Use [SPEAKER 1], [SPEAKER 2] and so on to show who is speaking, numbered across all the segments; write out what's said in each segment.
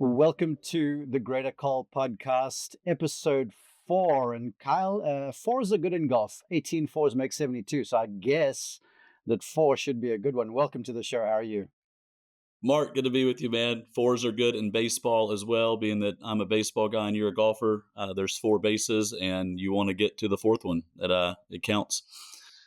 [SPEAKER 1] Welcome to the Greater Call podcast, episode 4. And Kyle, fours are good in golf. 18 fours make 72. So I guess that 4 should be a good one. Welcome to the show. How are you?
[SPEAKER 2] Mark, good to be with you, man. Fours are good in baseball as well, being that I'm a baseball guy and you're a golfer. There's four bases, and you want to get to the fourth one. It counts.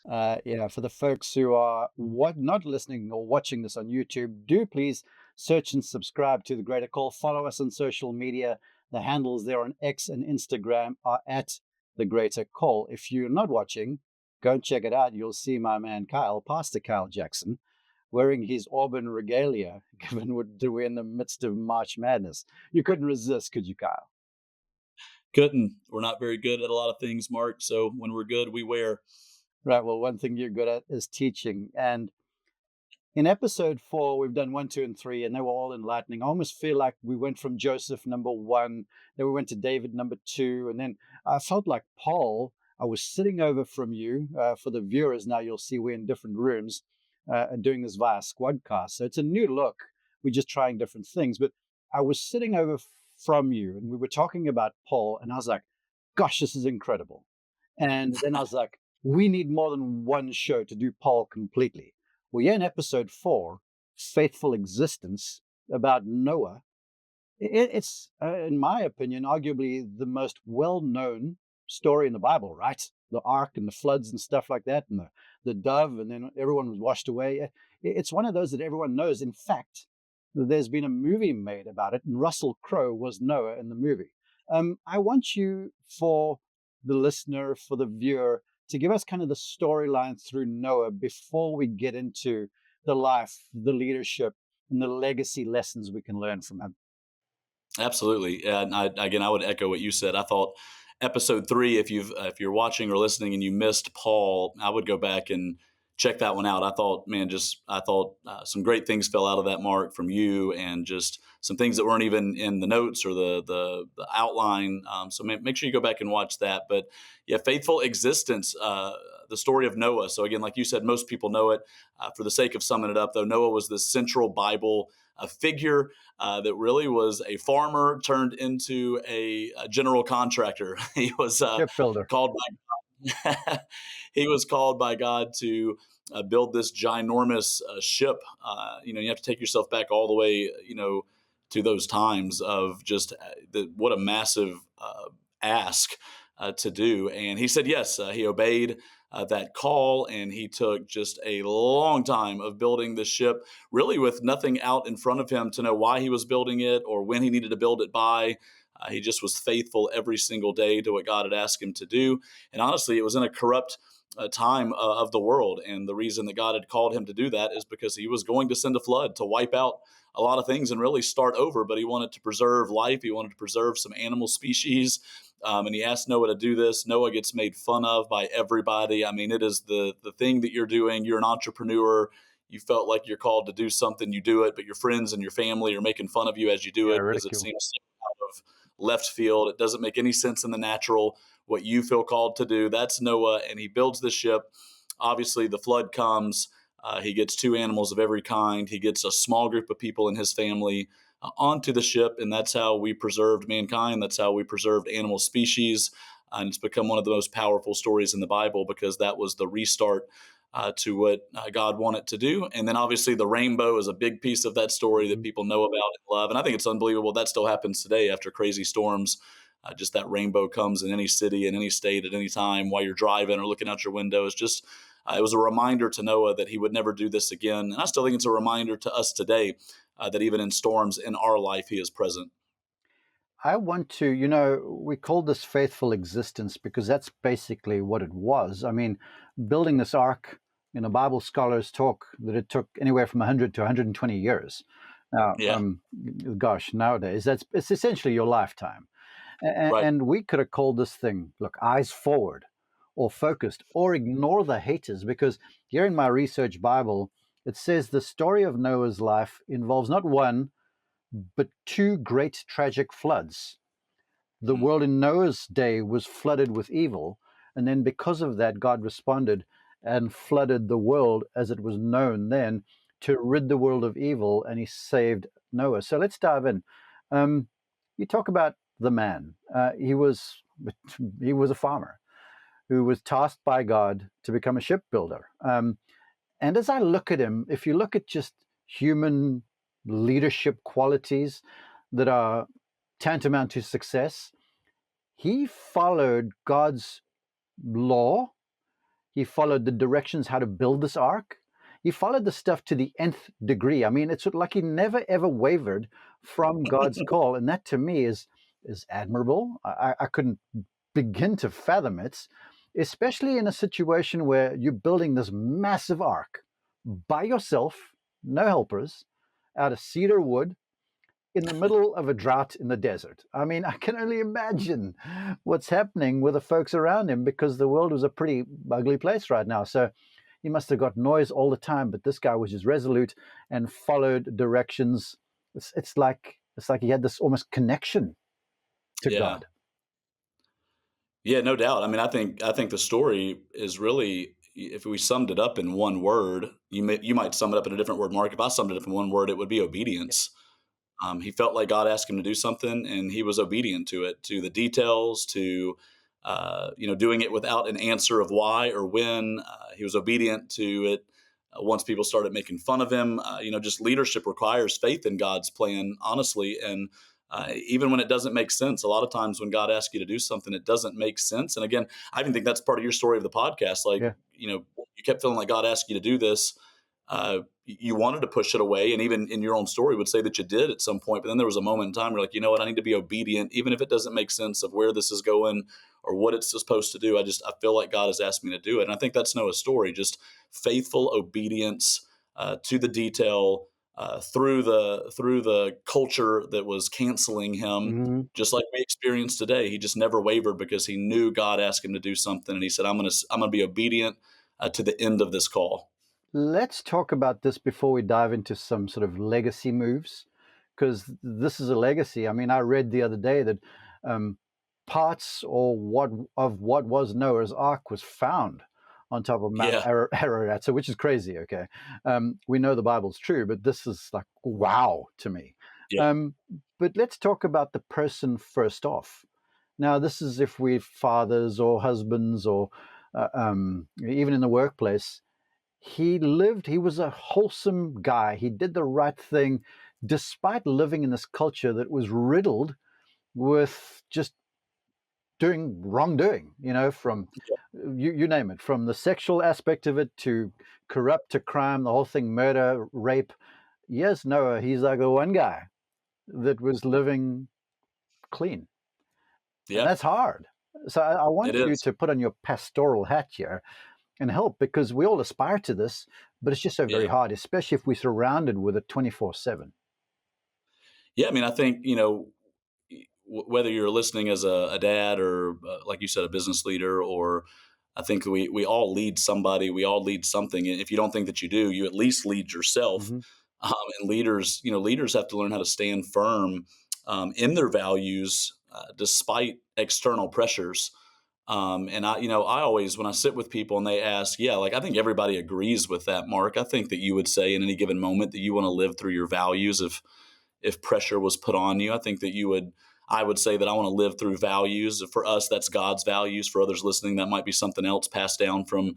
[SPEAKER 1] Yeah, for the folks who are not listening or watching this on YouTube, do please search and subscribe to the Greater Call. Follow us on social media. The handles there on X and Instagram are at the Greater Call. If you're not watching, go and check it out. You'll see my man Kyle, Pastor Kyle Jackson, wearing his Auburn regalia, given we're in the midst of March Madness. You couldn't resist, could you, Kyle?
[SPEAKER 2] Couldn't. We're not very good at a lot of things, Mark. So when we're good, we wear.
[SPEAKER 1] Right. Well, one thing you're good at is teaching. And in episode 4, we've done 1, 2, and 3, and they were all enlightening. I almost feel like we went from Joseph number 1, then we went to David number 2, and then I felt like Paul. I was sitting over from you. For the viewers now, you'll see we're in different rooms doing this via Squadcast. So it's a new look. We're just trying different things. But I was sitting over from you, and we were talking about Paul, and I was like, gosh, this is incredible. And then I was like, we need more than one show to do Paul completely. Well, yeah, in episode 4, Faithful Existence, about Noah, it's, in my opinion, arguably the most well-known story in the Bible, right? The ark and the floods and stuff like that, and the dove, and then everyone was washed away. It's one of those that everyone knows. In fact, there's been a movie made about it, and Russell Crowe was Noah in the movie. I want you, for the listener, for the viewer, to give us kind of the storyline through Noah before we get into the life, the leadership, and the legacy lessons we can learn from him.
[SPEAKER 2] Absolutely. And I would echo what you said. I thought episode 3, if you're watching or listening and you missed Paul, I would go back and check that one out. I thought, man, some great things fell out of that, Mark, from you, and just some things that weren't even in the notes or the outline. So make sure you go back and watch that. But yeah, Faithful Existence, the story of Noah. So again, like you said, most people know it. For the sake of summing it up, though, Noah was this central Bible figure that really was a farmer turned into a general contractor. He was
[SPEAKER 1] Shipbuilder.
[SPEAKER 2] called by he was called by God to build this ginormous ship. You have to take yourself back all the way, to those times of just what a massive ask to do. And he said yes. He obeyed that call, and he took just a long time of building the ship, really with nothing out in front of him to know why he was building it or when he needed to build it by. He just was faithful every single day to what God had asked him to do. And honestly, it was in a corrupt time of the world. And the reason that God had called him to do that is because he was going to send a flood to wipe out a lot of things and really start over. But he wanted to preserve life. He wanted to preserve some animal species. And he asked Noah to do this. Noah gets made fun of by everybody. I mean, it is the thing that you're doing. You're an entrepreneur. You felt like you're called to do something, you do it, but your friends and your family are making fun of you as you do
[SPEAKER 1] Yeah,
[SPEAKER 2] it because it
[SPEAKER 1] ridicule.
[SPEAKER 2] seems out of left field. It doesn't make any sense in the natural, what you feel called to do. That's Noah, and he builds the ship. Obviously, the flood comes. He gets 2 animals of every kind. He gets a small group of people in his family onto the ship, and that's how we preserved mankind. That's how we preserved animal species. And it's become one of the most powerful stories in the Bible because that was the restart to what God wanted to do. And then obviously the rainbow is a big piece of that story that
[SPEAKER 1] Mhm.
[SPEAKER 2] people know about and love. And I think it's unbelievable that still happens today after crazy storms. Just that rainbow comes in any city, in any state, at any time while you're driving or looking out your window. It's just, it was a reminder to Noah that he would never do this again. And I still think it's a reminder to us today that even in storms in our life, he is present.
[SPEAKER 1] I want to, we call this faithful existence because that's basically what it was. I mean, building this ark, Bible scholars talk that it took anywhere from 100 to 120 years. Now,
[SPEAKER 2] Yeah,
[SPEAKER 1] gosh, nowadays, it's essentially your lifetime.
[SPEAKER 2] right.
[SPEAKER 1] And we could have called this thing, look, eyes forward or focused or ignore the haters, because here in my research Bible, it says the story of Noah's life involves not one, but 2 great tragic floods. The
[SPEAKER 2] Mm.
[SPEAKER 1] world in Noah's day was flooded with evil, and then because of that, God responded and flooded the world as it was known then to rid the world of evil, and he saved Noah. So let's dive in. Um, you talk about the man. He was a farmer who was tasked by God to become a shipbuilder. And as I look at him, if you look at just human leadership qualities that are tantamount to success, he followed God's law. He followed the directions how to build this ark. He followed the stuff to the nth degree. I mean, it's sort of like he never ever wavered from God's call, and that to me is admirable. I couldn't begin to fathom it, especially in a situation where you're building this massive ark by yourself, no helpers, out of cedar wood in the middle of a drought in the desert. I mean, I can only imagine what's happening with the folks around him because the world was a pretty ugly place right now. So he must have got noise all the time, but this guy was just resolute and followed directions. It's like he had this almost connection to
[SPEAKER 2] Yeah.
[SPEAKER 1] God.
[SPEAKER 2] Yeah, no doubt. I mean, I think the story is really, if we summed it up in one word, you might sum it up in a different word, Mark. If I summed it up in one word, it would be
[SPEAKER 1] Yeah.
[SPEAKER 2] obedience. He felt like God asked him to do something, and he was obedient to it, to the details, to doing it without an answer of why or when. He was obedient to it. Once people started making fun of him, just leadership requires faith in God's plan, honestly, and even when it doesn't make sense. A lot of times when God asks you to do something, it doesn't make sense. And again, I even think that's part of your story of the podcast. Like,
[SPEAKER 1] Yeah.
[SPEAKER 2] you kept feeling like God asked you to do this, you wanted to push it away, and even in your own story would say that you did at some point, but then there was a moment in time where you're like, you know what, I need to be obedient even if it doesn't make sense of where this is going or what it's supposed to do. I feel like God has asked me to do it, and I think that's Noah's story, just faithful obedience to the detail, through the culture that was canceling him,
[SPEAKER 1] Mhm.
[SPEAKER 2] just like we experienced today. He just never wavered because he knew God asked him to do something, and he said, I'm gonna be obedient to the end of this call.
[SPEAKER 1] Let's talk about this before we dive into some sort of legacy moves, because this is a legacy. I mean, I read the other day that um, parts or what was Noah's Ark was found on top of Mount
[SPEAKER 2] Yeah.
[SPEAKER 1] Ararat, so which is crazy. Okay, we know the Bible's true, but this is like wow to me.
[SPEAKER 2] Yeah.
[SPEAKER 1] Um, but let's talk about the person first off. Now, this is if we're fathers or husbands or even in the workplace. He was a wholesome guy. He did the right thing despite living in this culture that was riddled with just doing wrongdoing, from you name it, from the sexual aspect of it to corrupt to crime, the whole thing, murder, rape. Yes, Noah, he's like the one guy that was living clean. And
[SPEAKER 2] Yeah,
[SPEAKER 1] that's hard. So I
[SPEAKER 2] it
[SPEAKER 1] want you
[SPEAKER 2] is.
[SPEAKER 1] to put on your pastoral hat here and help because we all aspire to this, but it's just so very
[SPEAKER 2] Yeah.
[SPEAKER 1] hard, especially if we're surrounded with it 24/7.
[SPEAKER 2] Yeah, I mean, I think, whether you're listening as a dad or, like you said, a business leader, or I think we all lead somebody, we all lead something. And if you don't think that you do, you at least lead yourself.
[SPEAKER 1] Hmm.
[SPEAKER 2] And leaders have to learn how to stand firm in their values despite external pressures. And I always, when I sit with people and they ask, yeah, like I think everybody agrees with that, Mark. I think that you would say in any given moment that you want to live through your values if pressure was put on you. I think that I would say that I want to live through values. For us, that's God's values. For others listening, that might be something else passed down from,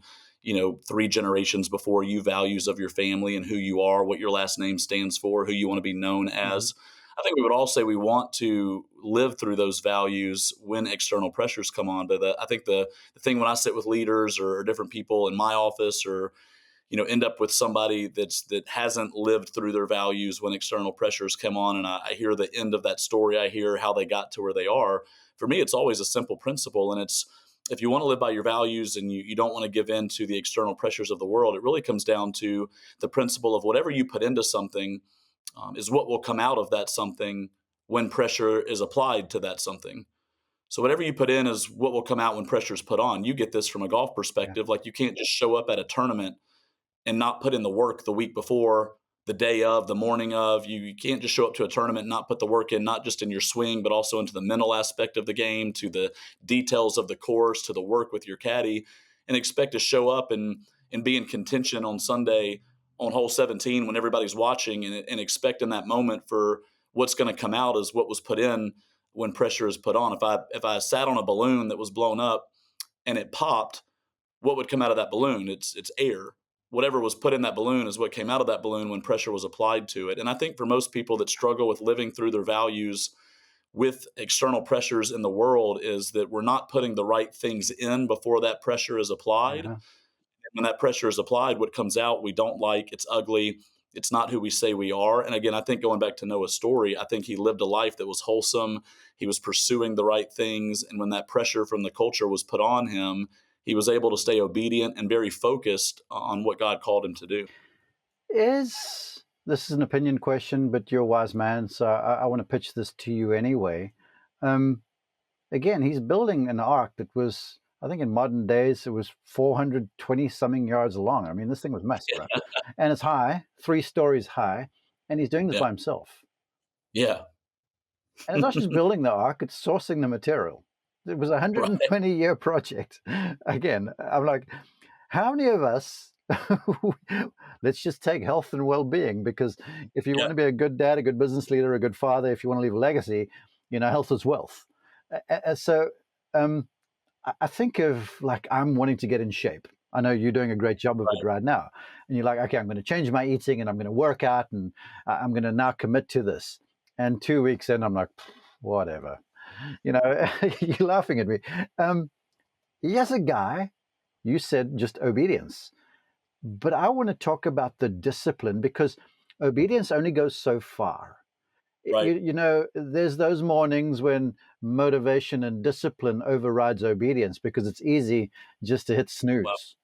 [SPEAKER 2] three generations before you, values of your family and who you are, what your last name stands for, who you want to be known
[SPEAKER 1] Hmm.
[SPEAKER 2] as. I think we would all say we want to live through those values when external pressures come on. But I think the thing when I sit with leaders or different people in my office or end up with somebody that hasn't lived through their values when external pressures come on, and I hear the end of that story, I hear how they got to where they are. For me, it's always a simple principle, and it's, if you want to live by your values and you don't want to give in to the external pressures of the world, it really comes down to the principle of whatever you put into something is what will come out of that something when pressure is applied to that something. So whatever you put in is what will come out when pressure is put on. You get this from a golf
[SPEAKER 1] Yeah.
[SPEAKER 2] perspective. Like, you can't just show up at a tournament and not put in the work the week before, the day of, the morning of. You can't just show up to a tournament and not put the work in, not just in your swing, but also into the mental aspect of the game, to the details of the course, to the work with your caddy, and expect to show up and be in contention on Sunday on hole 17 when everybody's watching, and expect in that moment for what's going to come out is what was put in when pressure is put on. If I sat on a balloon that was blown up and it popped, what would come out of that balloon? It's air. Whatever was put in that balloon is what came out of that balloon when pressure was applied to it. And I think for most people that struggle with living through their values with external pressures in the world is that we're not putting the right things in before that pressure is applied.
[SPEAKER 1] Yeah.
[SPEAKER 2] When that pressure is applied, what comes out we don't like, it's ugly, it's not who we say we are. And again, I think going back to Noah's story, I think he lived a life that was wholesome. He was pursuing the right things. And when that pressure from the culture was put on him, he was able to stay obedient and very focused on what God called him to do.
[SPEAKER 1] Is this is an opinion question, but you're a wise man, so I want to pitch this to you anyway. Um, Again, he's building an ark that was, I think, in modern days, it was 420 something yards long. I mean, this thing was massive, right? And it's high, 3 stories high, and he's doing this
[SPEAKER 2] Yeah.
[SPEAKER 1] by himself.
[SPEAKER 2] Yeah.
[SPEAKER 1] And it's not just building the ark; it's sourcing the material. It was a
[SPEAKER 2] Right.
[SPEAKER 1] 120-year project. Again, I'm like, how many of us, let's just take health and well-being, because if you
[SPEAKER 2] Yeah.
[SPEAKER 1] want to be a good dad, a good business leader, a good father, if you want to leave a legacy, health is wealth. So I think of, like, I'm wanting to get in shape. I know you're doing a great job of it
[SPEAKER 2] Right.
[SPEAKER 1] right now. And you're like, okay, I'm going to change my eating and I'm going to work out and I'm going to now commit to this. And 2 weeks in, I'm like, whatever. You're laughing at me. Um, yes, a guy, you said just obedience. But I want to talk about the discipline, because obedience only goes so far.
[SPEAKER 2] Right.
[SPEAKER 1] There's those mornings when motivation and discipline overrides obedience because it's easy just to hit
[SPEAKER 2] Wow.
[SPEAKER 1] snooze,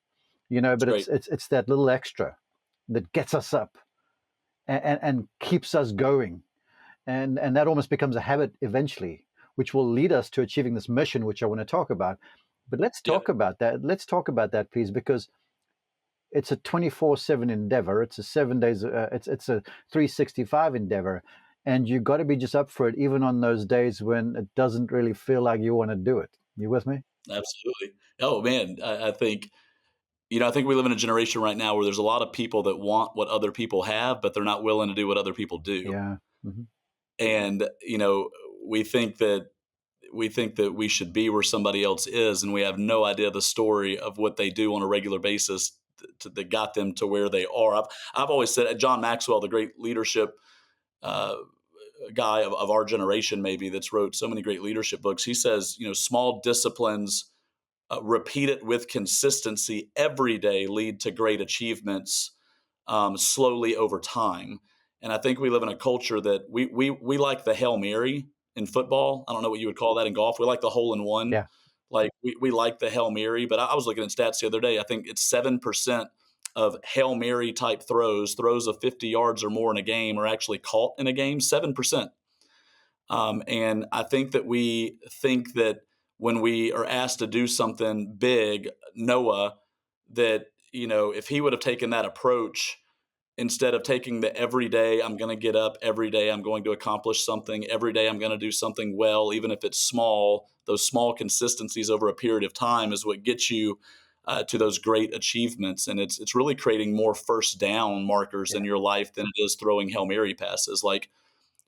[SPEAKER 2] It's
[SPEAKER 1] but
[SPEAKER 2] great.
[SPEAKER 1] it's that little extra that gets us up and keeps us going. And that almost becomes a habit eventually, which will lead us to achieving this mission, which I want to talk about. But let's
[SPEAKER 2] Yeah.
[SPEAKER 1] talk about that. Let's talk about that, please, because it's a 24/7 endeavor. It's a 7 days. It's a 365 endeavor, and you got to be just up for it, even on those days when it doesn't really feel like you want to do it. You with me?
[SPEAKER 2] Absolutely. Oh man, I think I think we live in a generation right now where there's a lot of people that want what other people have, but they're not willing to do what other people do.
[SPEAKER 1] Yeah. Hmm.
[SPEAKER 2] And we think that we should be where somebody else is, and we have no idea the story of what they do on a regular basis that got them to where they are. I've always said John Maxwell, the great leadership uh, guy of our generation, maybe that's wrote so many great leadership books. He says, small disciplines repeated with consistency every day lead to great achievements slowly over time. And I think we live in a culture that we like the Hail Mary in football. I don't know what you would call that in golf. We like the hole in one.
[SPEAKER 1] Yeah.
[SPEAKER 2] Like we like the Hail Mary, but I was looking at stats the other day. I think it's 7% of Hail Mary type throws of 50 yards or more in a game are actually caught in a game. 7%. And I think that we think that when we are asked to do something big, Noah, that, if he would have taken that approach instead of taking the every day, I'm going to get up, every day I'm going to accomplish something, every day I'm going to do something well, even if it's small, those small consistencies over a period of time is what gets you to those great achievements. And it's really creating more first down markers
[SPEAKER 1] Yeah.
[SPEAKER 2] in your life than it is throwing Hail Mary passes. Like,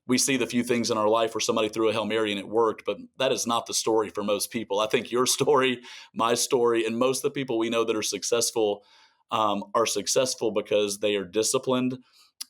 [SPEAKER 2] we see the few things in our life where somebody threw a Hail Mary and it worked, but that is not the story for most people. I think your story, my story, and most of the people we know that are successful because they are disciplined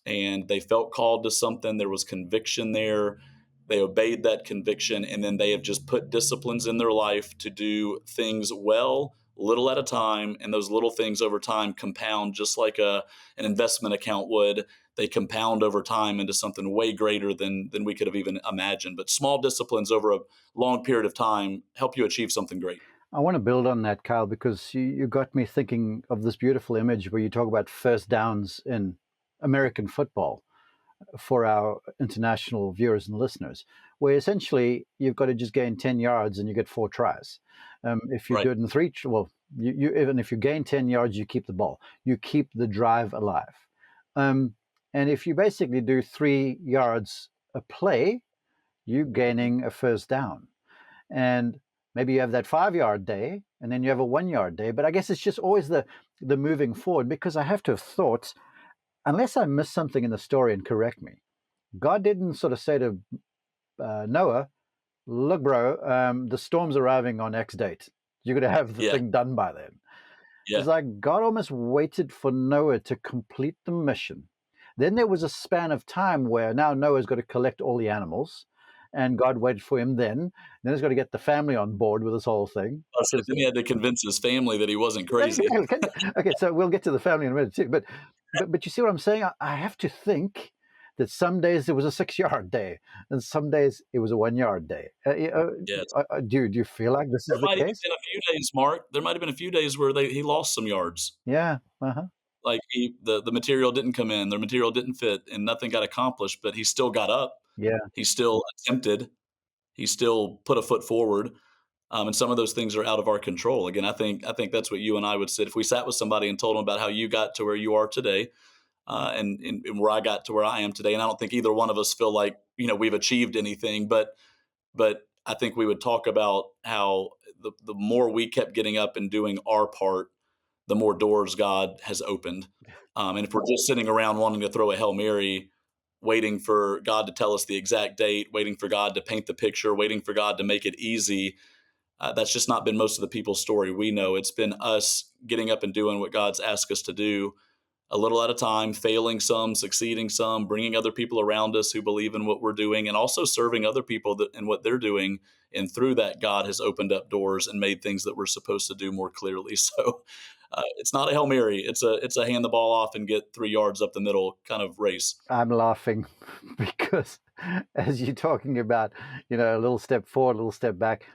[SPEAKER 2] and they felt called to something. There was conviction there. They obeyed that conviction, and then they have just put disciplines in their life to do things well, little at a time. And those little things over time compound just like an investment account would. They compound over time into something way greater than we could have even imagined. But small disciplines over a long period of time help you achieve something great.
[SPEAKER 1] I want to build on that, Kyle, because you got me thinking of this beautiful image where you talk about first downs in American football for our international viewers and listeners, where essentially you've got to just gain 10 yards and you get 4 tries. If you
[SPEAKER 2] Right.
[SPEAKER 1] do it in three, well, even if you gain 10 yards, you keep the ball, you keep the drive alive. Um, and if you basically do 3 yards a play, you're gaining a first down. And maybe you have that 5 yard day and then you have a 1 yard day. But I guess it's just always the moving forward, because I have to have thought, unless I miss something in the story and correct me, God didn't sort of say to Noah, "Look, bro, the storm's arriving on X date. You're going to have the
[SPEAKER 2] Yeah,
[SPEAKER 1] thing done by then." It's
[SPEAKER 2] yeah.
[SPEAKER 1] like God almost waited for Noah to complete the mission. Then there was a span of time where now Noah's got to collect all the animals, and God waited for him then. Then he's got to get the family on board with this whole thing.
[SPEAKER 2] So then he had to convince his family that he wasn't crazy.
[SPEAKER 1] Exactly. Okay, so we'll get to the family in a minute too. But you see what I'm saying? I have to think that some days it was a 6 yard day, and some days it was a 1 yard day.
[SPEAKER 2] Yes.
[SPEAKER 1] Do you feel like this
[SPEAKER 2] There
[SPEAKER 1] is the
[SPEAKER 2] might even
[SPEAKER 1] case?
[SPEAKER 2] been a few days, Mark. There might have been a few days where he lost some yards.
[SPEAKER 1] Yeah. Uh huh.
[SPEAKER 2] Like the material didn't come in, the material didn't fit, and nothing got accomplished, but he still got up.
[SPEAKER 1] Yeah.
[SPEAKER 2] He still attempted. He still put a foot forward. And some of those things are out of our control. Again, I think that's what you and I would say if we sat with somebody and told them about how you got to where you are today, and where I got to where I am today. And I don't think either one of us feel like we've achieved anything, but I think we would talk about how the more we kept getting up and doing our part, the more doors God has opened. And if we're just sitting around wanting to throw a Hail Mary, waiting for God to tell us the exact date, waiting for God to paint the picture, waiting for God to make it easy, that's just not been most of the people's story we know. It's been us getting up and doing what God's asked us to do a little at a time, failing some, succeeding some, bringing other people around us who believe in what we're doing, and also serving other people in what they're doing. And through that, God has opened up doors and made things that we're supposed to do more clearly. So it's not a Hail Mary. It's a hand the ball off and get 3 yards up the middle kind of race.
[SPEAKER 1] I'm laughing because as you're talking about, a little step forward, a little step back.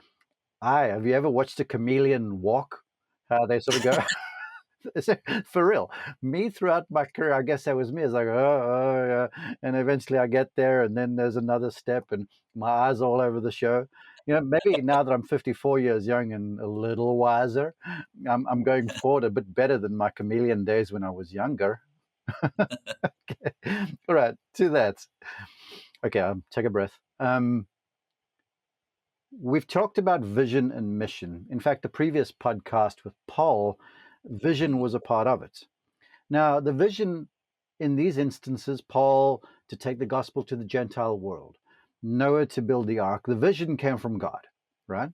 [SPEAKER 1] Have you ever watched a chameleon walk? How they sort of go for real. Me throughout my career, I guess that was me. It's like, yeah. And eventually I get there, and then there's another step, and my eyes all over the show. Maybe now that I'm 54 years young and a little wiser, I'm going forward a bit better than my chameleon days when I was younger. All right, to that. Okay, take a breath. We've talked about vision and mission. In fact, the previous podcast with Paul, vision
[SPEAKER 2] Mhm.
[SPEAKER 1] was a part of it. Now, the vision in these instances, Paul to take the gospel to the Gentile world, Noah to build the ark, the vision came from God, right?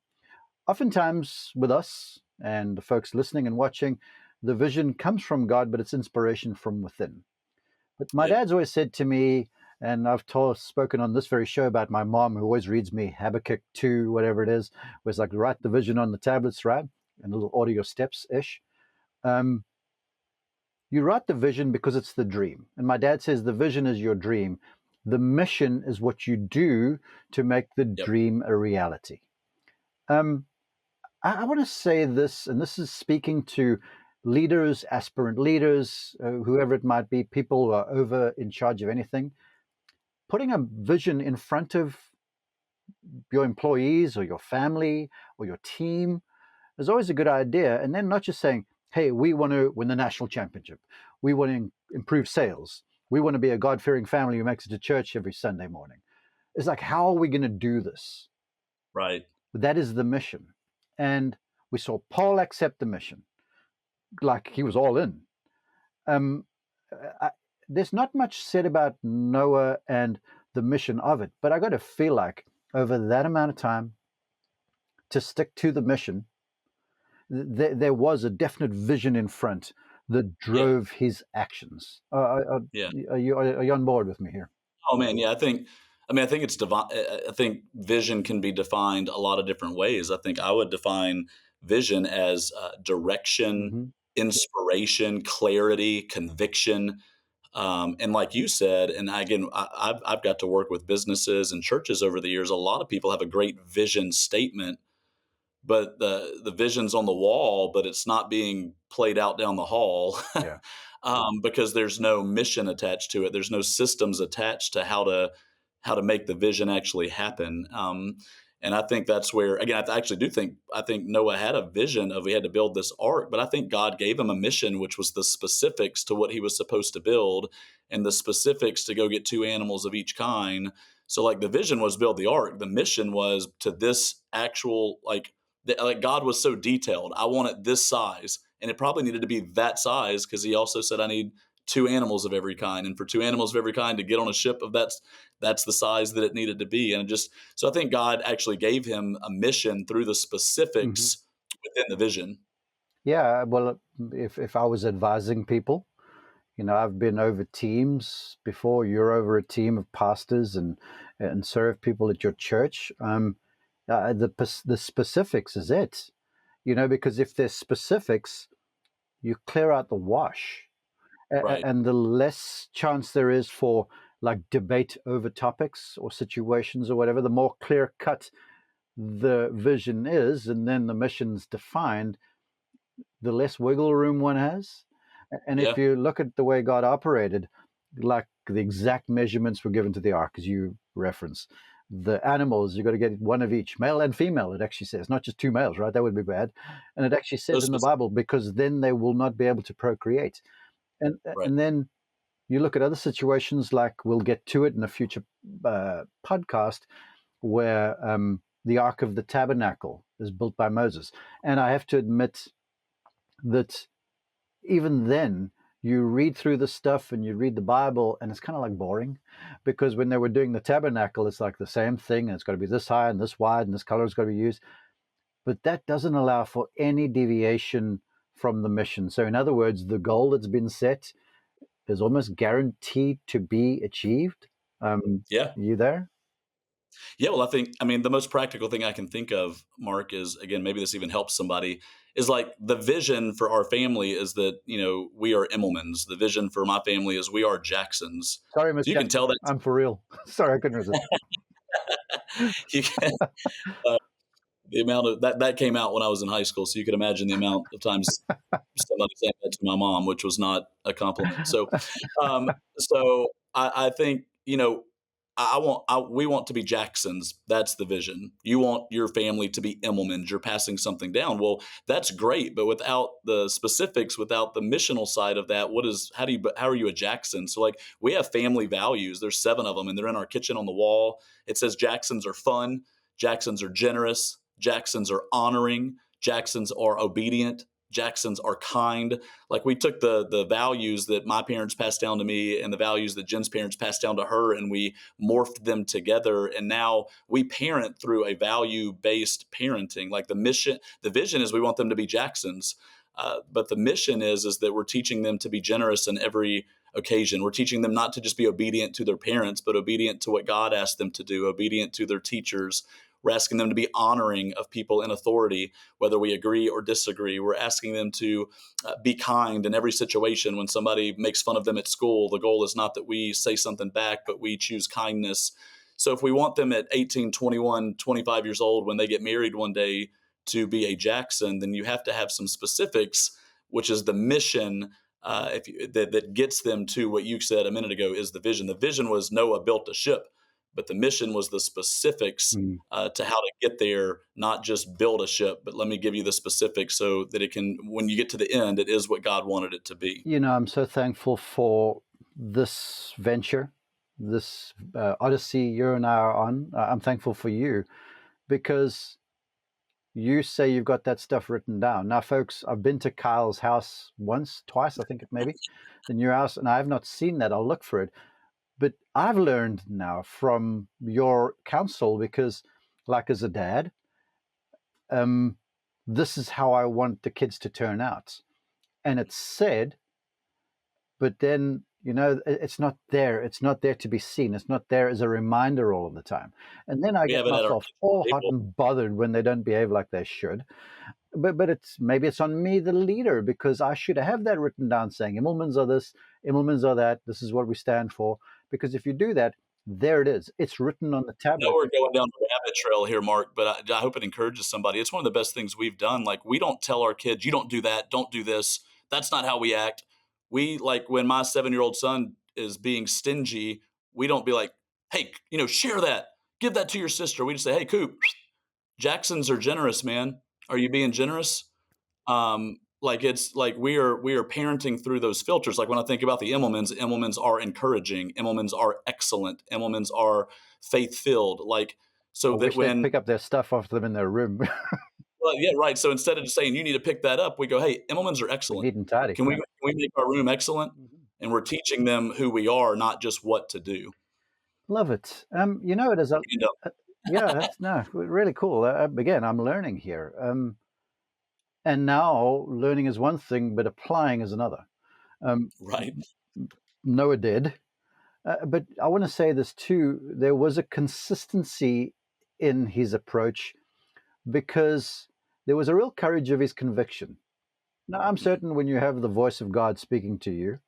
[SPEAKER 1] Oftentimes with us and the folks listening and watching, the vision comes from God, but it's inspiration from within. But my
[SPEAKER 2] Yeah.
[SPEAKER 1] dad's always said to me, and spoken on this very show about my mom, who always reads me Habakkuk 2, whatever it is, was like, write the vision on the tablets, right? And little audio steps ish. Um, you write the vision because it's the dream. And my dad says the vision is your dream. The mission is what you do to make the
[SPEAKER 2] Yep.
[SPEAKER 1] dream a reality. Um, I want to say this, and this is speaking to leaders, aspirant leaders, whoever it might be, people who are over in charge of anything. Putting a vision in front of your employees or your family or your team is always a good idea. And then not just saying, hey, we want to win the national championship. We want to improve sales. We want to be a God fearing family who makes it to church every Sunday morning. It's like, how are we going to do this?
[SPEAKER 2] Right.
[SPEAKER 1] That is the mission. And we saw Paul accept the mission, like he was all in. Um, I, there's not much said about Noah and the mission of it, but I got to feel like over that amount of time to stick to the mission, there was a definite vision in front that
[SPEAKER 2] Yeah.
[SPEAKER 1] drove his actions.
[SPEAKER 2] Yeah.
[SPEAKER 1] Are you on board with me here?
[SPEAKER 2] Oh man, yeah. I think it's divine. I think vision can be defined a lot of different ways. I think I would define vision as direction,
[SPEAKER 1] Hmm.
[SPEAKER 2] inspiration, clarity, conviction. And like you said, and again, I've got to work with businesses and churches over the years. A lot of people have a great vision statement, but the vision's on the wall, but it's not being played out down the hall.
[SPEAKER 1] Yeah.
[SPEAKER 2] Because there's no mission attached to it. There's no systems attached to how to make the vision actually happen. And I think that's where, again, I actually do think I think Noah had a vision of he had to build this ark, but I think God gave him a mission, which was the specifics to what he was supposed to build, and the specifics to go get two animals of each kind. So, like, the vision was build the ark. The mission was to this actual like God was so detailed. I want it this size, and it probably needed to be that size because he also said I need two animals of every kind, and for two animals of every kind to get on a ship of that's the size that it needed to be. And just so I think God actually gave him a mission through the
[SPEAKER 1] Hmm.
[SPEAKER 2] specifics within the vision.
[SPEAKER 1] Yeah, well, if I was advising people, I've been over teams before. You're over a team of pastors and serve people at your church. The specifics is it, because if there's specifics, you clear out the wash,
[SPEAKER 2] Right.
[SPEAKER 1] and the less chance there is for like debate over topics or situations or whatever. The more clear cut the vision is, and then the mission's defined, the less wiggle room one has. And if
[SPEAKER 2] Yeah.
[SPEAKER 1] you look at the way God operated, like the exact measurements were given to the ark, as you reference, the animals, you've got to get one of each, male and female, it actually says, not just two males, right? That would be bad. And it actually says
[SPEAKER 2] Those
[SPEAKER 1] in the
[SPEAKER 2] specific,
[SPEAKER 1] Bible, because then they will not be able to procreate. And,
[SPEAKER 2] right.
[SPEAKER 1] and then you look at other situations, like we'll get to it in a future podcast, where the Ark of the Tabernacle is built by Moses. And I have to admit that even then, you read through the stuff and you read the Bible, and it's kind of like boring, because when they were doing the tabernacle, it's like the same thing, and it's got to be this high and this wide, and this color is got to be used. But that doesn't allow for any deviation from the mission. So, in other words, the goal that's been set is almost guaranteed to be achieved.
[SPEAKER 2] Yeah.
[SPEAKER 1] You there?
[SPEAKER 2] Yeah, well, I mean, the most practical thing I can think of, Mark, is again, maybe this even helps somebody, is like the vision for our family is that, we are Immelmans. The vision for my family is we are Jacksons.
[SPEAKER 1] Sorry, Miss
[SPEAKER 2] So you can
[SPEAKER 1] Jackson.
[SPEAKER 2] tell that
[SPEAKER 1] I'm for real. Sorry, I couldn't resist.
[SPEAKER 2] you can, uh, the amount of that came out when I was in high school. So you can imagine the amount of times somebody saying that to my mom, which was not a compliment. Um, so I think we want to be Jacksons. That's the vision. You want your family to be Immelmans. You're passing something down. Well, that's great, but without the specifics, without the missional side of that, how are you a Jackson? So like we have family values. There's 7 of them, and they're in our kitchen on the wall. It says Jacksons are fun. Jacksons are generous. Jacksons are honoring. Jacksons are obedient. Jacksons are kind. Like we took the values that my parents passed down to me and the values that Jen's parents passed down to her, and we morphed them together. And now we parent through a value based parenting. Like the vision is we want them to be Jacksons. But the mission is that we're teaching them to be generous in every occasion. We're teaching them not to just be obedient to their parents, but obedient to what God asked them to do, obedient to their teachers. We're asking them to be honoring of people in authority, whether we agree or disagree. We're asking them to be kind in every situation. When somebody makes fun of them at school, the goal is not that we say something back, but we choose kindness. So if we want them at 18, 21, 25 years old, when they get married one day, to be a Jackson, then you have to have some specifics, which is the mission. That gets them to what you said a minute ago is the vision. The vision was Noah built a ship, but the mission was the specifics
[SPEAKER 1] Mm.
[SPEAKER 2] to how to get there, not just build a ship, but let me give you the specifics so that it can, when you get to the end, it is what God wanted it to be.
[SPEAKER 1] I'm so thankful for this venture, this odyssey you and I are on. I'm thankful for you, because you say you've got that stuff written down. Now, folks, I've been to Kyle's house once, twice, I think it maybe, the new house, and I have not seen that. I'll look for it. But I've learned now from your counsel, because, like, as a dad, um, this is how I want the kids to turn out. And it's said, but then it's not there. It's not there to be seen. It's not there as a reminder all of the time. And then I
[SPEAKER 2] We
[SPEAKER 1] get
[SPEAKER 2] have it at our
[SPEAKER 1] myself all hot
[SPEAKER 2] table.
[SPEAKER 1] and bothered when they don't behave like they should. But it's on me, the leader, because I should have that written down, saying Immelmans are this, Immelmans are that. This is what we stand for. Because if you do that, there it is. It's written on the
[SPEAKER 2] I know
[SPEAKER 1] tablet.
[SPEAKER 2] we're going down the rabbit trail here, Mark, but I hope it encourages somebody. It's one of the best things we've done. Like, we don't tell our kids, you don't do that, don't do this. That's not how we act. We, like, when my 7-year-old son is being stingy, we don't be like, hey, share that, give that to your sister. We just say, hey, Coop, Jacksons are generous, man. Are you being generous? Like it's like we are parenting through those filters. Like when I think about the Immelmans are encouraging, Immelmans are excellent, Immelmans are faith filled. Like
[SPEAKER 1] I
[SPEAKER 2] so that
[SPEAKER 1] wish they'd
[SPEAKER 2] when
[SPEAKER 1] pick up their stuff off them in their room.
[SPEAKER 2] well, yeah, right. So instead of just saying you need to pick that up, we go, hey, Immelmans are
[SPEAKER 1] Be
[SPEAKER 2] excellent.
[SPEAKER 1] neat and tidy.
[SPEAKER 2] Can we
[SPEAKER 1] Yeah.
[SPEAKER 2] can we make our room excellent? and we're teaching them who we are, not just what to do.
[SPEAKER 1] Love it. It is a,
[SPEAKER 2] You know,
[SPEAKER 1] uh, yeah, that's no really cool. Again, I'm learning here. And now learning is one thing, but applying is another. Um,
[SPEAKER 2] right?
[SPEAKER 1] Noah did. But I want to say this too. There was a consistency in his approach because there was a real courage of his conviction. Now, I'm
[SPEAKER 2] Mhm.
[SPEAKER 1] certain when you have the voice of God speaking to you,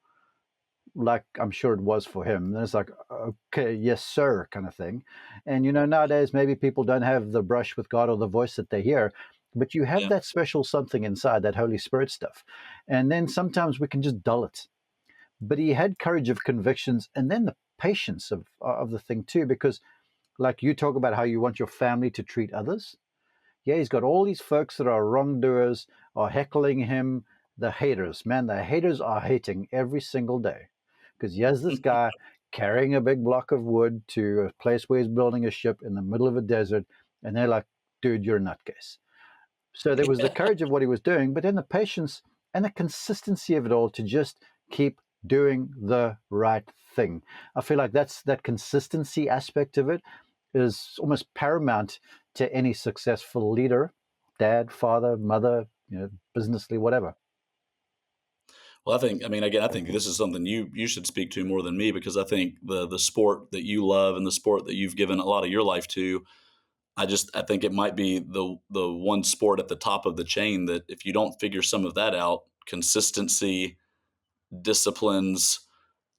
[SPEAKER 1] like I'm sure it was for him, then it's like, okay, yes, sir, kind of thing. And, nowadays maybe people don't have the brush with God or the voice that they hear, but you have
[SPEAKER 2] Yeah,
[SPEAKER 1] that special something inside, that Holy Spirit stuff. And then sometimes we can just dull it. But he had courage of convictions and then the patience of the thing too, because like you talk about how you want your family to treat others. Yeah, he's got all these folks that are wrongdoers, are heckling him. The haters, man, the haters are hating every single day. Because here's this guy carrying a big block of wood to a place where he's building a ship in the middle of a desert. And they're like, dude, you're a nutcase. So there was the
[SPEAKER 2] yeah,
[SPEAKER 1] courage of what he was doing, but then the patience and the consistency of it all to just keep doing the right thing. I feel like that consistency aspect of it is almost paramount to any successful leader, dad, father, mother, businessly, whatever.
[SPEAKER 2] well, I mean, again, I think this is something you should speak to more than me, because I think the sport that you love and the sport that you've given a lot of your life to, I think it might be the one sport at the top of the chain that if you don't figure some of that out, consistency, disciplines,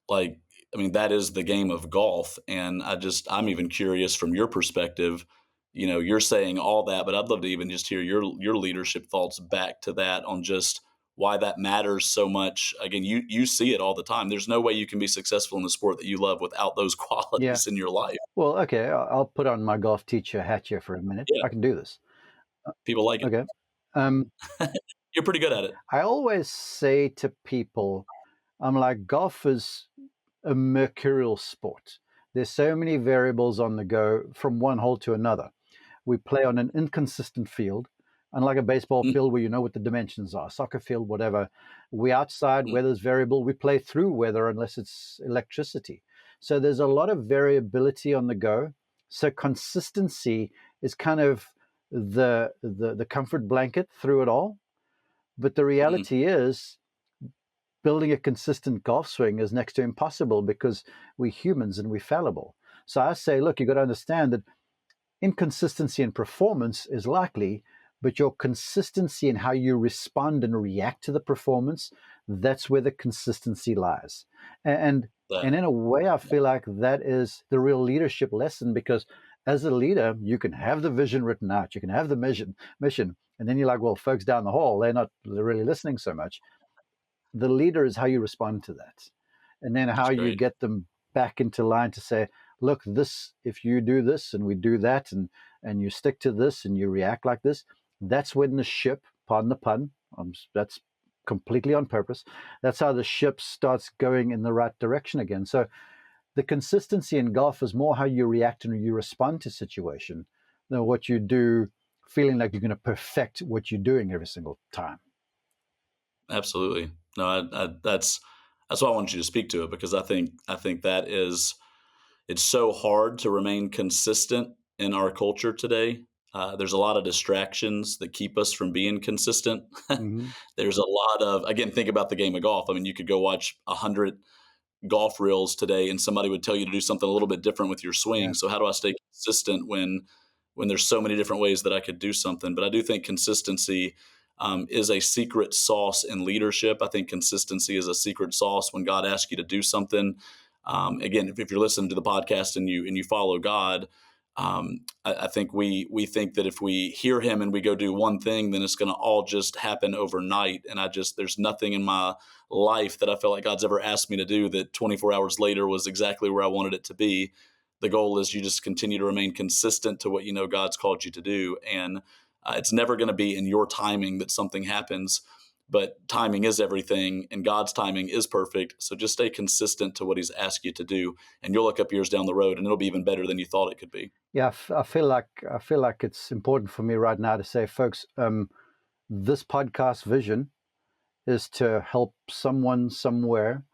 [SPEAKER 2] like, I mean, that is the game of golf. And I'm even curious from your perspective. You're saying all that, but I'd love to even just hear your leadership thoughts back to that, on just why that matters so much. Again, you see it all the time. There's no way you can be successful in the sport that you love without those
[SPEAKER 1] Yeah.
[SPEAKER 2] qualities in your life.
[SPEAKER 1] Well, okay, I'll put on my golf teacher hat here for a minute.
[SPEAKER 2] Yeah,
[SPEAKER 1] I can do this. Uh,
[SPEAKER 2] people like it.
[SPEAKER 1] Okay. Um,
[SPEAKER 2] You're pretty good at it.
[SPEAKER 1] I always say to people, I'm like, golf is a mercurial sport. There's so many variables on the go from one hole to another. We play on an inconsistent field, unlike a baseball
[SPEAKER 2] Mhm,
[SPEAKER 1] field where you know what the dimensions are, soccer field, whatever. We outside,
[SPEAKER 2] mhm,
[SPEAKER 1] weather's variable. We play through weather unless it's electricity. So there's a lot of variability on the go. So consistency is kind of the comfort blanket through it all. But the
[SPEAKER 2] mhm.
[SPEAKER 1] reality is building a consistent golf swing is next to impossible because we're humans and we're fallible. So I say, look, you got to understand that inconsistency in performance is likely, but your consistency in how you respond and react to the performance, that's where the consistency lies. And
[SPEAKER 2] That
[SPEAKER 1] and in a way, I feel like that is the real leadership lesson because as a leader, you can have the vision written out, you can have the mission, and then you're like, well, folks down the hall, they're really listening so much. The leader is how you respond to that, and then how
[SPEAKER 2] that's
[SPEAKER 1] you
[SPEAKER 2] great.
[SPEAKER 1] get them back into line to say, look, this, if you do this and we do that, and you stick to this and you react like this, that's when the ship, pardon the pun, that's completely on purpose, that's how the ship starts going in the right direction again. So the consistency in golf is more how you react and you respond to situation than what you do feeling like you're going to perfect what you're doing every single time.
[SPEAKER 2] Absolutely. No, that's why I want you to speak to it, because I think that is, it's so hard to remain consistent in our culture today. There's a lot of distractions that keep us from being consistent.
[SPEAKER 1] Hmm.
[SPEAKER 2] There's a lot of, again, think about the game of golf. I mean, you could go watch 100 golf reels today and somebody would tell you to do something a little bit different with your
[SPEAKER 1] Yeah.
[SPEAKER 2] swing. So how do I stay consistent when there's so many different ways that I could do something? But I do think consistency is a secret sauce in leadership. I think consistency is a secret sauce when God asks you to do something. Again, if you're listening to the podcast and you follow God, I think we think that if we hear Him and we go do one thing, then it's going to all just happen overnight. And there's nothing in my life that I feel like God's ever asked me to do that 24 hours later was exactly where I wanted it to be. The goal is you just continue to remain consistent to what you know God's called you to do. And it's never going to be in your timing that something happens, but timing is everything and God's timing is perfect. So just stay consistent to what He's asked you to do, and you'll look up years down the road and it'll be even better than you thought it could be.
[SPEAKER 1] Yeah, I feel like it's important for me right now to say, folks, this podcast vision is to help someone somewhere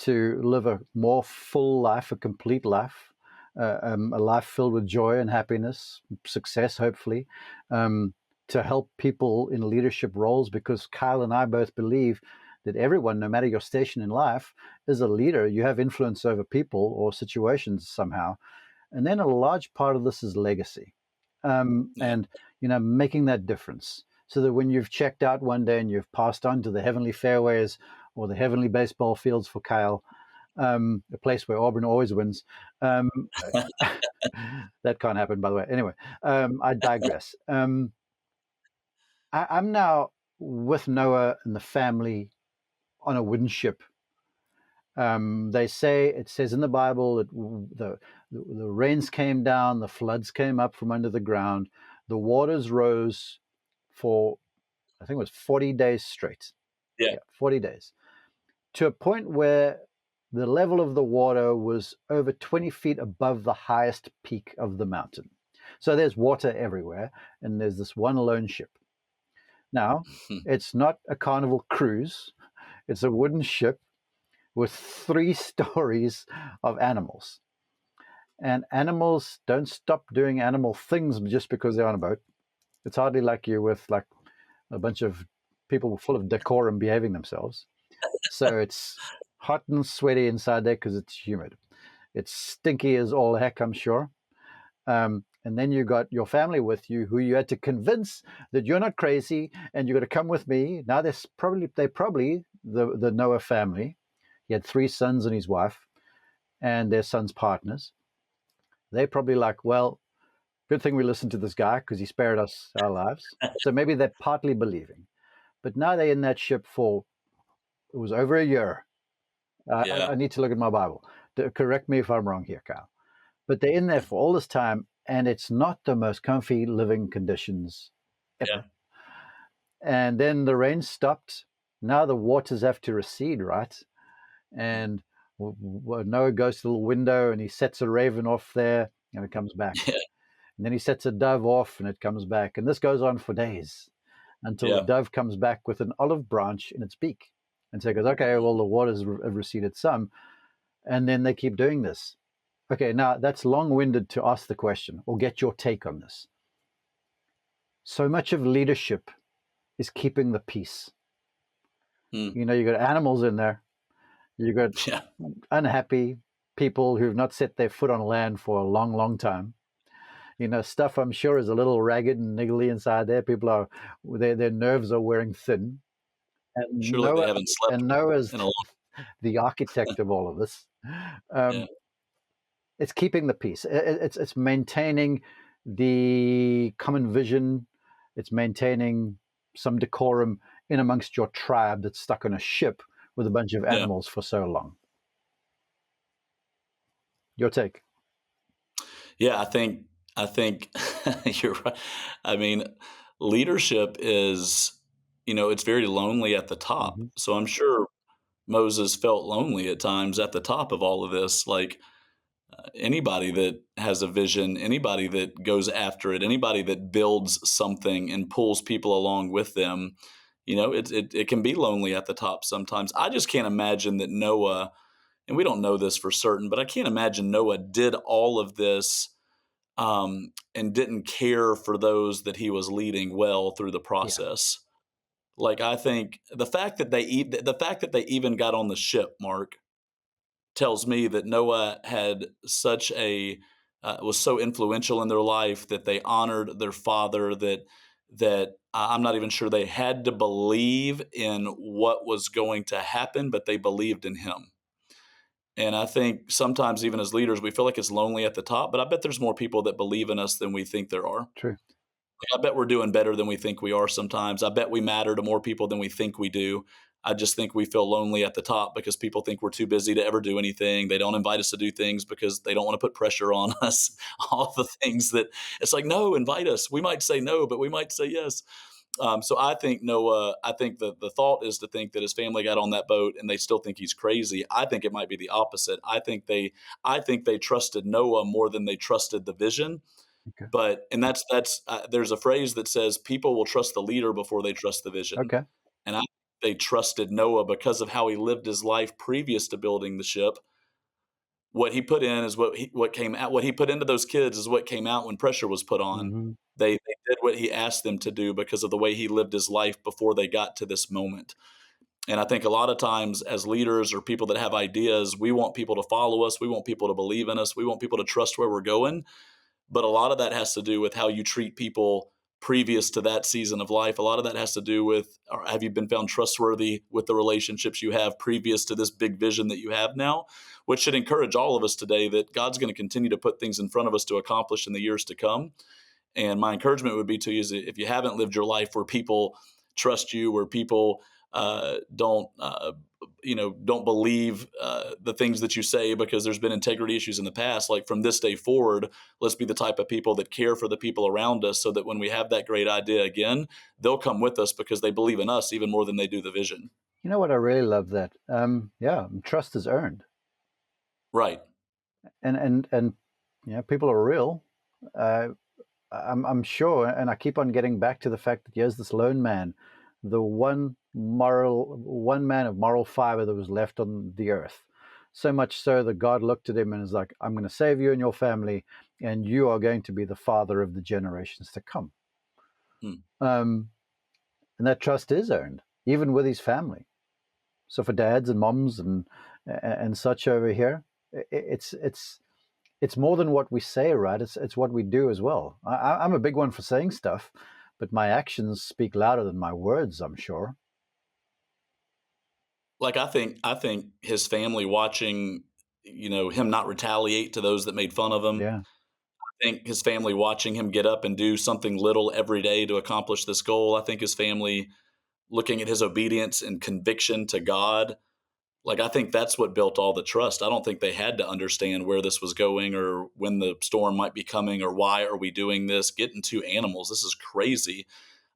[SPEAKER 1] to live a more full life, a complete life, a life filled with joy and happiness, success, hopefully, to help people in leadership roles, because Kyle and I both believe that everyone, no matter your station in life, is a leader. You have influence over people or situations somehow. And then a large part of this is legacy,
[SPEAKER 2] Yeah.
[SPEAKER 1] and making that difference, so that when you've checked out one day and you've passed on to the heavenly fairways or the heavenly baseball fields for Kyle, a place where Auburn always wins. Um, that can't happen, by the way. Anyway, I digress. I'm now with Noah and the family on a wooden ship. It says in the Bible that the rains came down, the floods came up from under the ground, the waters rose for, I think it was 40 days straight.
[SPEAKER 2] Yeah.
[SPEAKER 1] Yeah, 40 days, to a point where the level of the water was over 20 feet above the highest peak of the mountain. So there's water everywhere, and there's this one lone ship. Now, it's not a Carnival cruise, it's a wooden ship with 3 stories of animals. And animals don't stop doing animal things just because they're on a boat. It's hardly like you're with like a bunch of people full of decorum behaving themselves. So it's hot and sweaty inside there because it's humid. It's stinky as all heck, I'm sure. And then you got your family with you, who you had to convince that you're not crazy and you're going to come with me. Now they probably the Noah family. He had 3 sons and his wife, and their sons' partners. They're probably like, well, good thing we listened to this guy because he spared us our lives. So maybe they're partly believing. But now they're in that ship for, it was over a year.
[SPEAKER 2] Yeah.
[SPEAKER 1] I need to look at my Bible. Correct me if I'm wrong here, Kyle. But they're in there for all this time, and it's not the most comfy living conditions
[SPEAKER 2] Yeah.
[SPEAKER 1] ever. And then the rain stopped. Now the waters have to recede, right? And Noah goes to the little window and he sets a raven off there, and it comes back.
[SPEAKER 2] Yeah.
[SPEAKER 1] And then he sets a dove off and it comes back. And this goes on for days until the
[SPEAKER 2] Yeah.
[SPEAKER 1] dove comes back with an olive branch in its beak. And so he goes, okay, well, the waters have receded some. And then they keep doing this. Okay, now that's long winded to ask the question or get your take on this. So much of leadership is keeping the peace.
[SPEAKER 2] Mm.
[SPEAKER 1] You got animals in there, you got
[SPEAKER 2] Yeah.
[SPEAKER 1] unhappy people who've not set their foot on land for a long, long time. Stuff I'm sure is a little ragged and niggly inside there. People are, their nerves are wearing thin. And
[SPEAKER 2] Surely they
[SPEAKER 1] Noah,
[SPEAKER 2] haven't slept
[SPEAKER 1] and Noah's
[SPEAKER 2] in a long.
[SPEAKER 1] the architect of all of this.
[SPEAKER 2] Yeah.
[SPEAKER 1] Um, it's keeping the peace. It's maintaining the common vision. It's maintaining some decorum in amongst your tribe that's stuck on a ship with a bunch of
[SPEAKER 2] Yeah.
[SPEAKER 1] animals for so long. Your take?
[SPEAKER 2] Yeah. I think you're right. I mean, leadership is, it's very lonely at the top.
[SPEAKER 1] Mm-hmm.
[SPEAKER 2] So I'm sure Moses felt lonely at times at the top of all of this. Like, anybody that has a vision, anybody that goes after it, anybody that builds something and pulls people along with them, it can be lonely at the top sometimes. I just can't imagine that Noah, and we don't know this for certain, but I can't imagine Noah did all of this, and didn't care for those that he was leading well through the
[SPEAKER 1] Yeah.
[SPEAKER 2] process. Like, I think the fact that they even got on the ship, Mark, tells me that Noah had such a was so influential in their life that they honored their father, that I'm not even sure they had to believe in what was going to happen, but they believed in him. And I think sometimes even as leaders, we feel like it's lonely at the top, but I bet there's more people that believe in us than we think there are.
[SPEAKER 1] True.
[SPEAKER 2] I bet we're doing better than we think we are sometimes. I bet we matter to more people than we think we do. I just think we feel lonely at the top because people think we're too busy to ever do anything. They don't invite us to do things because they don't want to put pressure on us. All the things that it's like, no, invite us. We might say no, but we might say yes. So I think Noah, I think the thought is to think that his family got on that boat and they still think he's crazy. I think it might be the opposite. I think they trusted Noah more than they trusted the vision.
[SPEAKER 1] Okay.
[SPEAKER 2] But and that's there's a phrase that says people will trust the leader before they trust the vision.
[SPEAKER 1] Okay.
[SPEAKER 2] And they trusted Noah because of how he lived his life previous to building the ship. What he put in is what came out. What he put into those kids is what came out when pressure was put on.
[SPEAKER 1] Hmm.
[SPEAKER 2] They did what he asked them to do because of the way he lived his life before they got to this moment. And I think a lot of times as leaders or people that have ideas, we want people to follow us. We want people to believe in us. We want people to trust where we're going. But a lot of that has to do with how you treat people previous to that season of life. A lot of that has to do with, or have you been found trustworthy with the relationships you have previous to this big vision that you have now, which should encourage all of us today that God's going to continue to put things in front of us to accomplish in the years to come. And my encouragement would be to you is if you haven't lived your life where people trust you, where people don't believe the things that you say because there's been integrity issues in the past. Like from this day forward, let's be the type of people that care for the people around us, so that when we have that great idea again, they'll come with us because they believe in us even more than they do the vision.
[SPEAKER 1] You know what? I really love that. Yeah, trust is earned,
[SPEAKER 2] Right.
[SPEAKER 1] and people are real. Uh, I'm sure, and I keep on getting back to the fact that here's this lone man, the one man of moral fiber that was left on the earth. So much so that God looked at him and is like, "I'm going to save you and your family, and you are going to be the father of the generations to come."
[SPEAKER 2] Hmm.
[SPEAKER 1] And that trust is earned, even with his family. So for dads and moms and such over here, it's more than what we say, right? It's what we do as well. I'm a big one for saying stuff, but my actions speak louder than my words, I'm sure.
[SPEAKER 2] Like I think his family watching, him not retaliate to those that made fun of him.
[SPEAKER 1] Yeah.
[SPEAKER 2] I think his family watching him get up and do something little every day to accomplish this goal. I think his family looking at his obedience and conviction to God. Like, I think that's what built all the trust. I don't think they had to understand where this was going or when the storm might be coming or why are we doing this, getting two animals. This is crazy.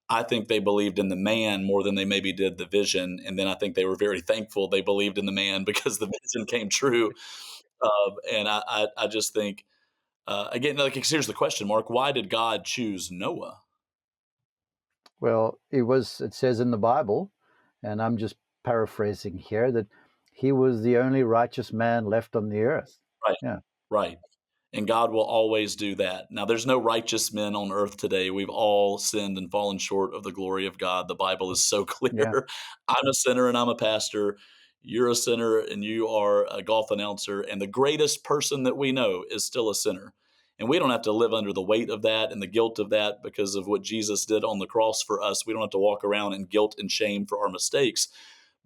[SPEAKER 2] I think they believed in the man more than they maybe did the vision. And then I think they were very thankful they believed in the man because the vision came true. And I just think, again, like, here's the question, Mark. Why did God choose Noah?
[SPEAKER 1] Well, it says in the Bible, and I'm just paraphrasing here, that he was the only righteous man left on the earth.
[SPEAKER 2] Right.
[SPEAKER 1] Yeah.
[SPEAKER 2] Right. And God will always do that. Now, there's no righteous men on earth today. We've all sinned and fallen short of the glory of God. The Bible is so
[SPEAKER 1] Yeah.
[SPEAKER 2] clear. I'm a sinner and I'm a pastor. You're a sinner and you are a golf announcer. And the greatest person that we know is still a sinner. And we don't have to live under the weight of that and the guilt of that because of what Jesus did on the cross for us. We don't have to walk around in guilt and shame for our mistakes.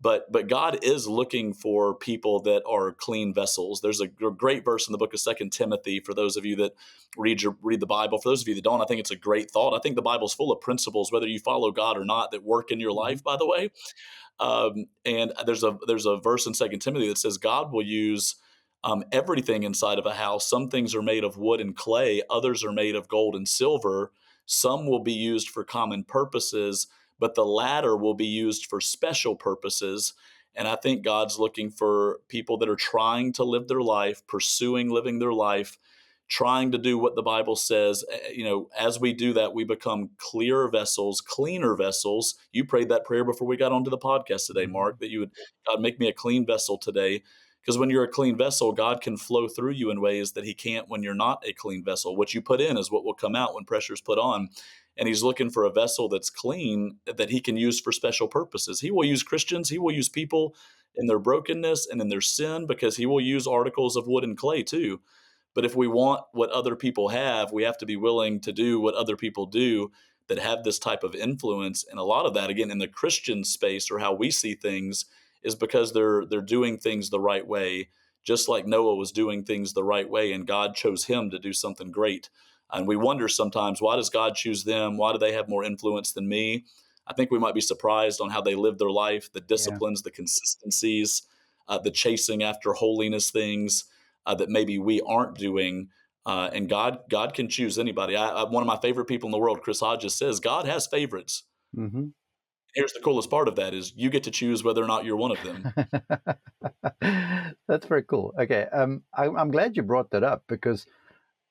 [SPEAKER 2] But God is looking for people that are clean vessels. There's a great verse in the book of Second Timothy for those of you that read the Bible. For those of you that don't, I think it's a great thought. I think the Bible's full of principles, whether you follow God or not, that work in your
[SPEAKER 1] Hmm.
[SPEAKER 2] life. By the way, and there's a verse in Second Timothy that says God will use everything inside of a house. Some things are made of wood and clay, others are made of gold and silver. Some will be used for common purposes, but the latter will be used for special purposes. And I think God's looking for people that are trying to live their life, pursuing living their life, trying to do what the Bible says. As we do that, we become clearer vessels, cleaner vessels. You prayed that prayer before we got onto the podcast today,
[SPEAKER 1] Hmm.
[SPEAKER 2] Mark, that you would, God, make me a clean vessel today. Because when you're a clean vessel, God can flow through you in ways that He can't when you're not a clean vessel. What you put in is what will come out when pressure's put on. And He's looking for a vessel that's clean that He can use for special purposes. He will use Christians, He will use people in their brokenness and in their sin, because He will use articles of wood and clay too. But if we want what other people have, we have to be willing to do what other people do that have this type of influence. And a lot of that, again, in the Christian space or how we see things, is because they're doing things the right way, just like Noah was doing things the right way, and God chose him to do something great. And we wonder sometimes, why does God choose them? Why do they have more influence than me? I think we might be surprised on how they live their life, the
[SPEAKER 1] Yeah.
[SPEAKER 2] disciplines, the consistencies, the chasing after holiness things that maybe we aren't doing. And God can choose anybody. One of my favorite people in the world, Chris Hodges, says God has favorites.
[SPEAKER 1] Hmm.
[SPEAKER 2] Here's the coolest part of that is you get to choose whether or not you're one of them.
[SPEAKER 1] That's very cool. Okay. I'm glad you brought that up, because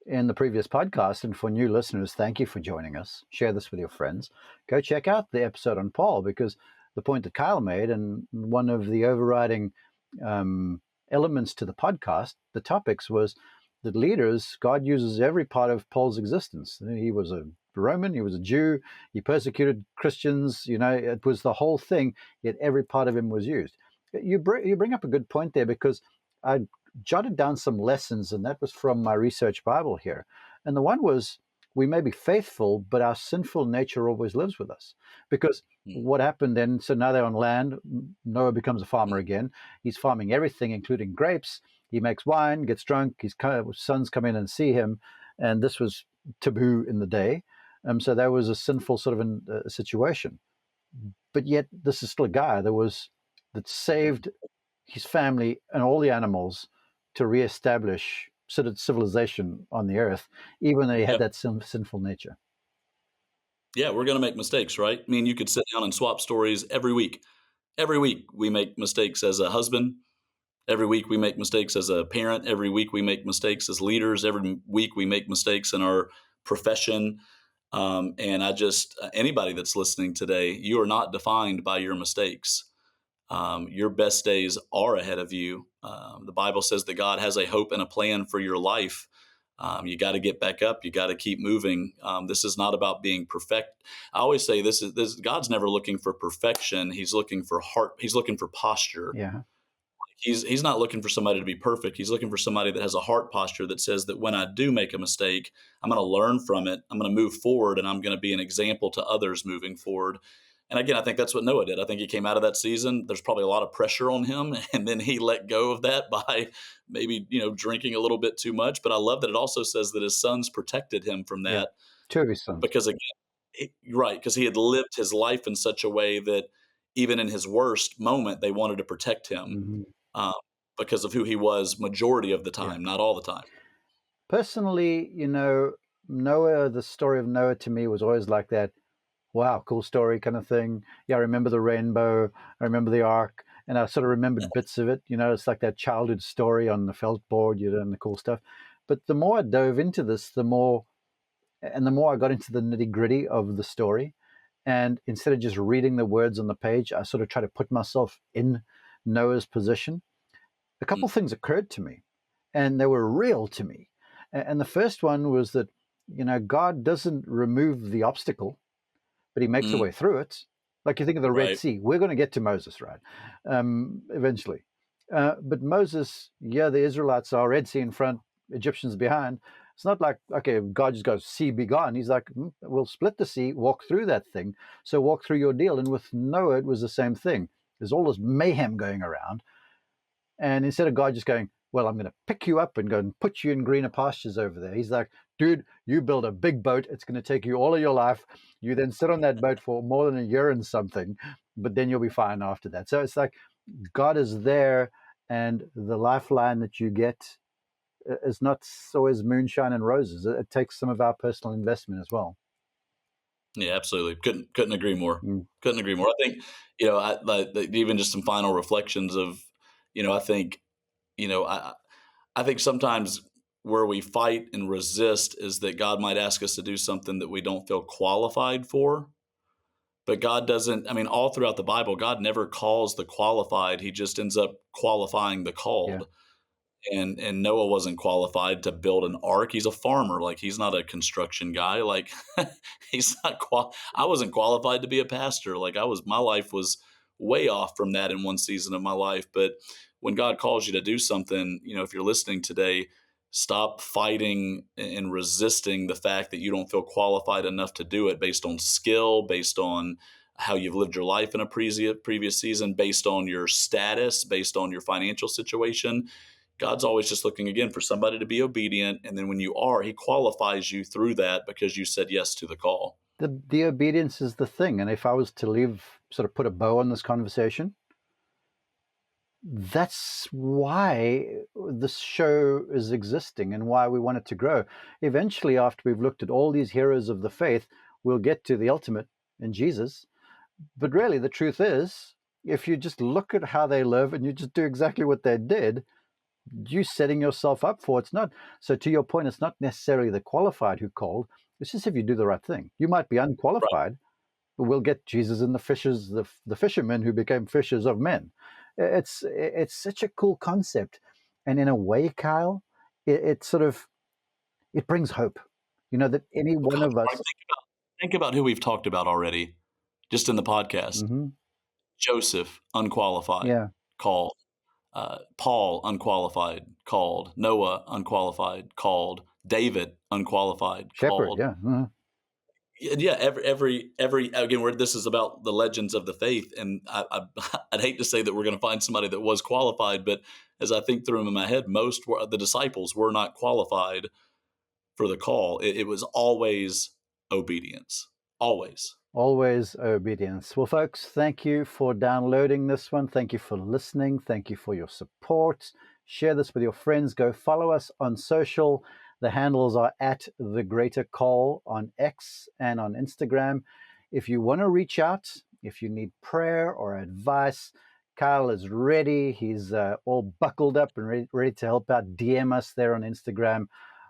[SPEAKER 1] in the previous podcast, and for new listeners, thank you for joining us. Share this with your friends. Go check out the episode on Paul, because the point that Kyle made, and one of the overriding elements to the podcast, the topics, was that leaders, God uses every part of Paul's existence. He was a Roman, he was a Jew, he persecuted Christians, it was the whole thing, yet every part of him was used. You bring up a good point there, because I jotted down some lessons, and that was from my research Bible here. And the one was, we may be faithful, but our sinful nature always lives with us. Because
[SPEAKER 2] Mm,
[SPEAKER 1] what happened then, so now they're on land, Noah becomes a farmer
[SPEAKER 2] mm,
[SPEAKER 1] again. He's farming everything, including grapes. He makes wine, gets drunk, his sons come in and see him, and this was taboo in the day. So that was a sinful sort of situation. But yet, this is still a guy that saved his family and all the animals to reestablish sort of civilization on the earth, even though he had
[SPEAKER 2] yep.
[SPEAKER 1] that sinful nature.
[SPEAKER 2] Yeah, we're gonna make mistakes, right? I mean, you could sit down and swap stories every week. Every week we make mistakes as a husband. Every week we make mistakes as a parent. Every week we make mistakes as leaders. Every week we make mistakes in our profession. And I just anybody that's listening today, you are not defined by your mistakes. Your best days are ahead of you. The Bible says that God has a hope and a plan for your life. You got to get back up. You got to keep moving. This is not about being perfect. I always say this: God's never looking for perfection. He's looking for heart. He's looking for posture.
[SPEAKER 1] Yeah,
[SPEAKER 2] He's not looking for somebody to be perfect. He's looking for somebody that has a heart posture that says that when I do make a mistake, I'm going to learn from it. I'm going to move forward, and I'm going to be an example to others moving forward. And again, I think that's what Noah did. I think he came out of that season. There's probably a lot of pressure on him, and then he let go of that by maybe drinking a little bit too much. But I love that it also says that his sons protected him from
[SPEAKER 1] yeah.
[SPEAKER 2] that
[SPEAKER 1] Two of his sons.
[SPEAKER 2] because again, right, because he had lived his life in such a way that even in his worst moment, they wanted to protect him
[SPEAKER 1] Hmm.
[SPEAKER 2] um, because of who he was majority of the
[SPEAKER 1] Yeah.
[SPEAKER 2] time, not all the time.
[SPEAKER 1] Personally, Noah, the story of Noah to me was always like that. Wow, cool story kind of thing. Yeah, I remember the rainbow. I remember the ark. And I sort of remembered bits of it. It's like that childhood story on the felt board, and the cool stuff. But the more I dove into this, the more I got into the nitty gritty of the story. And instead of just reading the words on the page, I sort of try to put myself in Noah's position. A couple
[SPEAKER 2] Mm,
[SPEAKER 1] things occurred to me, and they were real to me. And the first one was that, God doesn't remove the obstacle, but he makes a
[SPEAKER 2] mm,
[SPEAKER 1] way through it. Like you think of the Red
[SPEAKER 2] right,
[SPEAKER 1] Sea, we're going to get to Moses, right? Eventually. But Moses, yeah, the Israelites are Red Sea in front, Egyptians behind. It's not like, okay, God just goes, sea be gone. He's like, we'll split the sea, walk through that thing. So walk through your deal. And with Noah, it was the same thing. There's all this mayhem going around. And instead of God just going, well, I'm going to pick you up and go and put you in greener pastures over there, he's like, dude, you build a big boat. It's going to take you all of your life. You then sit on that boat for more than a year and something, but then you'll be fine after that. So it's like God is there, and the lifeline that you get is not always moonshine and roses. It takes some of our personal investment as well.
[SPEAKER 2] yeah, absolutely. Couldn't agree more.
[SPEAKER 1] Mm.
[SPEAKER 2] Couldn't agree more. I think even just some final reflections of I think you know I think sometimes where we fight and resist is that God might ask us to do something that we don't feel qualified for. But God doesn't, I mean, all throughout the Bible, God never calls the qualified. He just ends up qualifying the
[SPEAKER 1] Yeah.
[SPEAKER 2] called. And Noah wasn't qualified to build an ark. He's a farmer. Like he's not a construction guy. Like he's not I wasn't qualified to be a pastor. Like my life was way off from that in one season of my life. But when God calls you to do something, if you're listening today, stop fighting and resisting the fact that you don't feel qualified enough to do it based on skill, based on how you've lived your life in a previous season, based on your status, based on your financial situation. God's always just looking again for somebody to be obedient. And then when you are, he qualifies you through that because you said yes to the call.
[SPEAKER 1] The obedience is the thing. And if I was to sort of put a bow on this conversation, that's why this show is existing and why we want it to grow. Eventually, after we've looked at all these heroes of the faith, we'll get to the ultimate in Jesus. But really, the truth is, if you just look at how they live and you just do exactly what they did, you're setting yourself up for it's not. So, to your point, it's not necessarily the qualified who called. It's just if you do the right thing. You might be
[SPEAKER 2] Right.
[SPEAKER 1] unqualified, we'll get Jesus and the fishers, the fishermen who became fishers of men. It's such a cool concept, and in a way, Kyle, it sort of it brings hope. That any
[SPEAKER 2] Well,
[SPEAKER 1] one
[SPEAKER 2] come
[SPEAKER 1] of
[SPEAKER 2] on, Mark,
[SPEAKER 1] us.
[SPEAKER 2] think about who we've talked about already, just in the podcast.
[SPEAKER 1] Hmm.
[SPEAKER 2] Joseph, unqualified,
[SPEAKER 1] Yeah,
[SPEAKER 2] called. Paul, unqualified, called. Noah, unqualified, called. David, unqualified,
[SPEAKER 1] shepherd.
[SPEAKER 2] called.
[SPEAKER 1] Yeah, mhm.
[SPEAKER 2] Yeah, every again, where this is about the legends of the faith, and I'd hate to say that we're going to find somebody that was qualified, but as I think through them in my head, most were, the disciples were not qualified for the call. It was always obedience, always.
[SPEAKER 1] Always obedience. Well, folks, thank you for downloading this one. Thank you for listening. Thank you for your support. Share this with your friends. Go follow us on social. The handles are at The Greater Call on X and on Instagram. If you want to reach out, if you need prayer or advice, Kyle is ready. He's all buckled up and ready to help out. DM us there on Instagram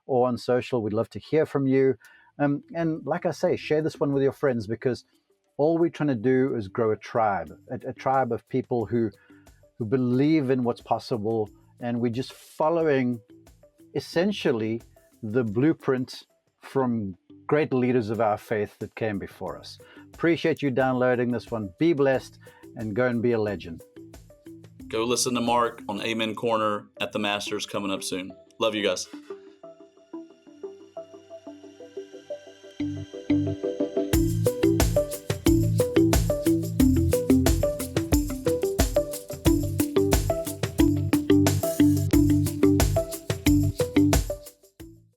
[SPEAKER 1] or on social. We'd love to hear from you. And like I say, share this one with your friends, because all we're trying to do is grow a tribe, a tribe of people who believe in what's possible, and we're just following essentially the blueprint from great leaders of our faith that came before us. Appreciate you downloading this one. Be blessed and go and be a legend.
[SPEAKER 2] Go listen to Mark on Amen Corner at the Masters coming up soon. Love you guys.